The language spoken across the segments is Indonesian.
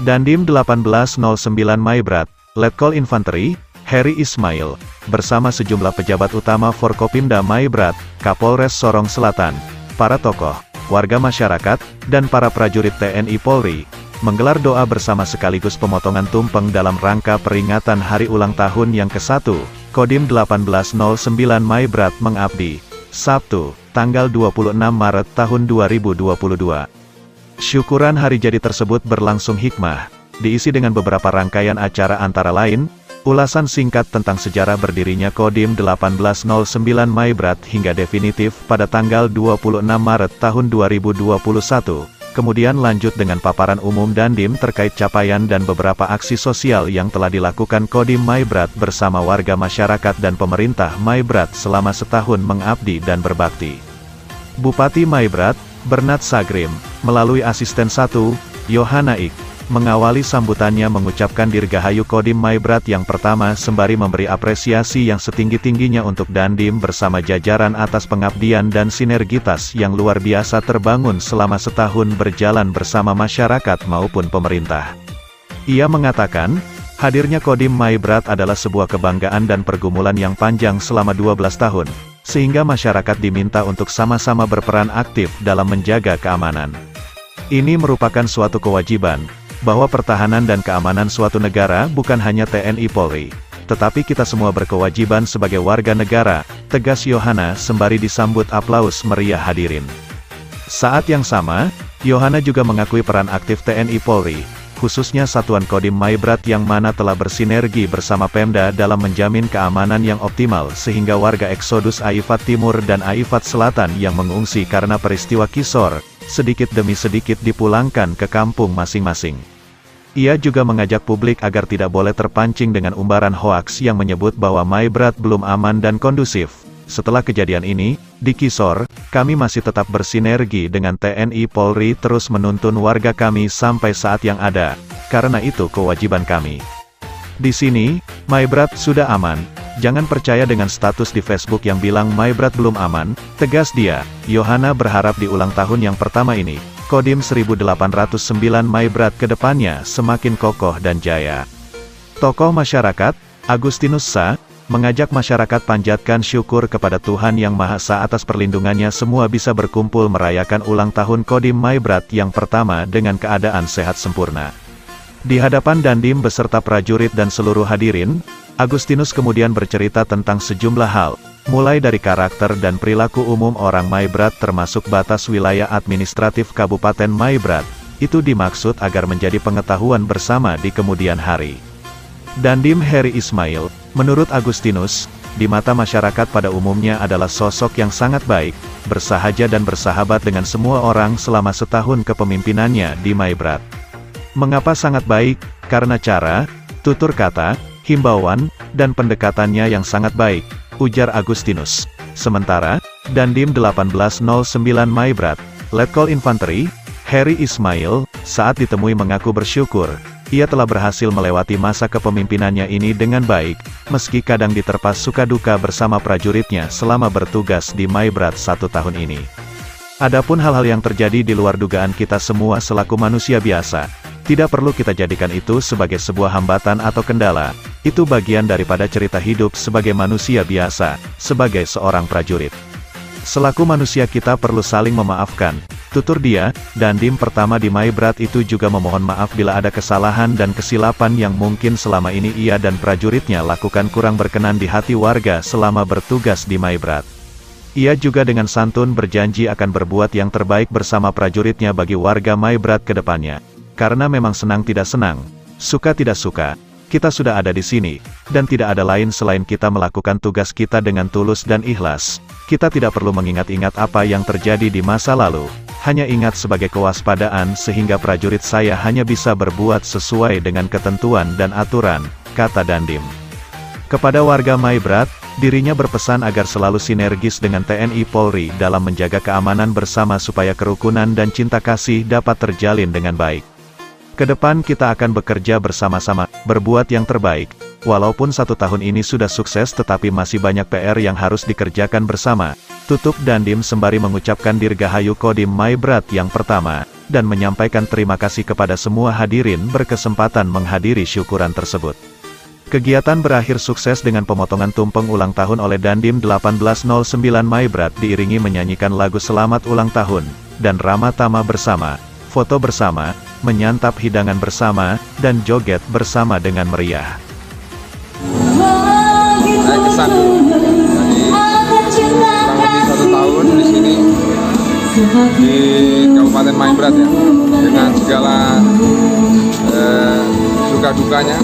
Dandim 1809 Maibrat, Letkol Infanteri, Heri Ismail, bersama sejumlah pejabat utama Forkopimda Maibrat, Kapolres Sorong Selatan, para tokoh, warga masyarakat, dan para prajurit TNI Polri, menggelar doa bersama sekaligus pemotongan tumpeng dalam rangka peringatan hari ulang tahun yang ke-1, Kodim 1809 Maibrat Mengabdi, Sabtu, tanggal 26 Maret tahun 2022. Syukuran hari jadi tersebut berlangsung hikmah, diisi dengan beberapa rangkaian acara antara lain, ulasan singkat tentang sejarah berdirinya Kodim 1809 Maibrat hingga definitif pada tanggal 26 Maret tahun 2021, kemudian lanjut dengan paparan umum Dandim terkait capaian dan beberapa aksi sosial yang telah dilakukan Kodim Maibrat bersama warga masyarakat dan pemerintah Maibrat selama setahun mengabdi dan berbakti. Bupati Maibrat, Bernat Sagrim, melalui asisten 1, Yohana Ik, mengawali sambutannya mengucapkan dirgahayu Kodim Maibrat yang pertama sembari memberi apresiasi yang setinggi-tingginya untuk Dandim bersama jajaran atas pengabdian dan sinergitas yang luar biasa terbangun selama setahun berjalan bersama masyarakat maupun pemerintah. Ia mengatakan, hadirnya Kodim Maibrat adalah sebuah kebanggaan dan pergumulan yang panjang selama 12 tahun, sehingga masyarakat diminta untuk sama-sama berperan aktif dalam menjaga keamanan. Ini merupakan suatu kewajiban, bahwa pertahanan dan keamanan suatu negara bukan hanya TNI Polri, tetapi kita semua berkewajiban sebagai warga negara, tegas Yohana sembari disambut aplaus meriah hadirin. Saat yang sama, Yohana juga mengakui peran aktif TNI Polri, khususnya Satuan Kodim Maibrat yang mana telah bersinergi bersama Pemda dalam menjamin keamanan yang optimal sehingga warga Eksodus Aifat Timur dan Aifat Selatan yang mengungsi karena peristiwa Kisor, sedikit demi sedikit dipulangkan ke kampung masing-masing. Ia juga mengajak publik agar tidak boleh terpancing dengan umbaran hoaks yang menyebut bahwa Maibrat belum aman dan kondusif. Setelah kejadian ini, di Kisor, kami masih tetap bersinergi dengan TNI Polri terus menuntun warga kami sampai saat yang ada, karena itu kewajiban kami. Di sini, Maibrat sudah aman, jangan percaya dengan status di Facebook yang bilang Maibrat belum aman, tegas dia. Yohana berharap di ulang tahun yang pertama ini, Kodim 1809 Maibrat ke depannya semakin kokoh dan jaya. Tokoh masyarakat, Agustinus Sa, mengajak masyarakat panjatkan syukur kepada Tuhan Yang Maha Esa atas perlindungannya semua bisa berkumpul merayakan ulang tahun Kodim Maibrat yang pertama dengan keadaan sehat sempurna. Di hadapan Dandim beserta prajurit dan seluruh hadirin, Agustinus kemudian bercerita tentang sejumlah hal, mulai dari karakter dan perilaku umum orang Maibrat termasuk batas wilayah administratif Kabupaten Maibrat, itu dimaksud agar menjadi pengetahuan bersama di kemudian hari. Dandim Heri Ismail, menurut Agustinus, di mata masyarakat pada umumnya adalah sosok yang sangat baik, bersahaja dan bersahabat dengan semua orang selama setahun kepemimpinannya di Maibrat. Mengapa sangat baik? Karena cara, tutur kata, himbauan, dan pendekatannya yang sangat baik, ujar Agustinus. Sementara, Dandim 1809 Maibrat, Letkol Infanteri, Heri Ismail, saat ditemui mengaku bersyukur, ia telah berhasil melewati masa kepemimpinannya ini dengan baik, meski kadang diterpa suka duka bersama prajuritnya selama bertugas di Maibrat 1 tahun ini. Adapun hal-hal yang terjadi di luar dugaan kita semua selaku manusia biasa, tidak perlu kita jadikan itu sebagai sebuah hambatan atau kendala, itu bagian daripada cerita hidup sebagai manusia biasa, sebagai seorang prajurit. Selaku manusia kita perlu saling memaafkan, tutur dia. Dandim pertama di Maibrat itu juga memohon maaf bila ada kesalahan dan kesilapan yang mungkin selama ini ia dan prajuritnya lakukan kurang berkenan di hati warga selama bertugas di Maibrat. Ia juga dengan santun berjanji akan berbuat yang terbaik bersama prajuritnya bagi warga Maibrat ke depannya. Karena memang senang tidak senang, suka tidak suka, kita sudah ada di sini, dan tidak ada lain selain kita melakukan tugas kita dengan tulus dan ikhlas. Kita tidak perlu mengingat-ingat apa yang terjadi di masa lalu, hanya ingat sebagai kewaspadaan sehingga prajurit saya hanya bisa berbuat sesuai dengan ketentuan dan aturan, kata Dandim. Kepada warga Maibrat, dirinya berpesan agar selalu sinergis dengan TNI Polri dalam menjaga keamanan bersama supaya kerukunan dan cinta kasih dapat terjalin dengan baik. Kedepan kita akan bekerja bersama-sama, berbuat yang terbaik. Walaupun 1 tahun ini sudah sukses tetapi masih banyak PR yang harus dikerjakan bersama. Tutup Dandim sembari mengucapkan dirgahayu Kodim Maibrat yang pertama. dan menyampaikan terima kasih kepada semua hadirin berkesempatan menghadiri syukuran tersebut. Kegiatan berakhir sukses dengan pemotongan tumpeng ulang tahun oleh Dandim 1809 Maibrat diiringi menyanyikan lagu Selamat Ulang Tahun, dan Rama Tama bersama, foto bersama, menyantap hidangan bersama, dan joget bersama dengan meriah. Saya kesan dulu, jadi kurang lebih 1 tahun di sini, di Kabupaten Maibrat ya, dengan segala suka dukanya,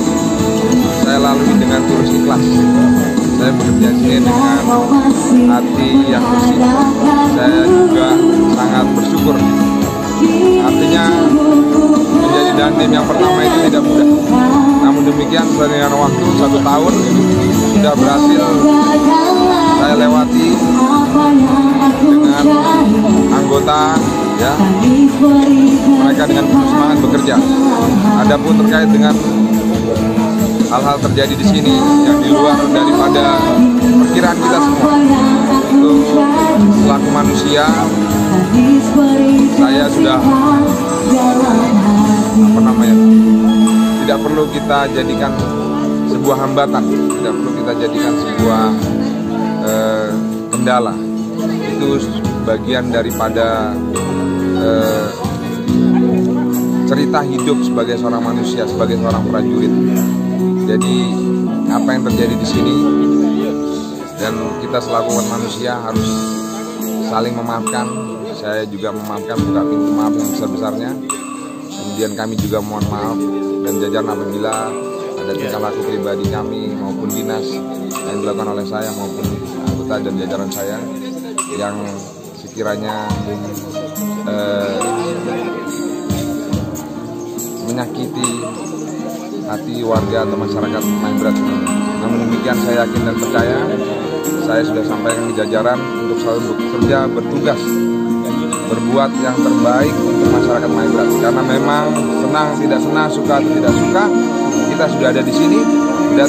saya lalui dengan tulus ikhlas. Saya bekerja di sini dengan hati yang bersih. Saya juga sangat bersyukur. Artinya menjadi Dandim yang pertama itu tidak mudah. Namun demikian dengan waktu 1 tahun sudah berhasil saya lewati dengan anggota ya, mereka dengan penuh semangat bekerja. Adapun terkait dengan hal-hal terjadi di sini yang di luar daripada perkiraan kita semua, itu selaku manusia saya sudah tidak perlu kita jadikan sebuah hambatan, tidak perlu kita jadikan sebuah kendala. Itu bagian daripada cerita hidup sebagai seorang manusia, sebagai seorang prajurit. Jadi apa yang terjadi di sini dan kita selaku manusia harus saling memaafkan. Saya juga memaafkan, buka pintu maaf yang besar-besarnya. Kemudian kami juga mohon maaf dan jajaran apabila ada tingkah laku pribadi kami maupun dinas yang dilakukan oleh saya maupun anggota dan jajaran saya yang sekiranya menyakiti hati warga atau masyarakat Maibrat. Namun demikian saya yakin dan percaya, saya sudah sampaikan ke jajaran untuk selalu bekerja, bertugas, berbuat yang terbaik untuk masyarakat Maibrat. Karena memang senang tidak senang, suka atau tidak suka, kita sudah ada di sini dan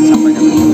sampaikan.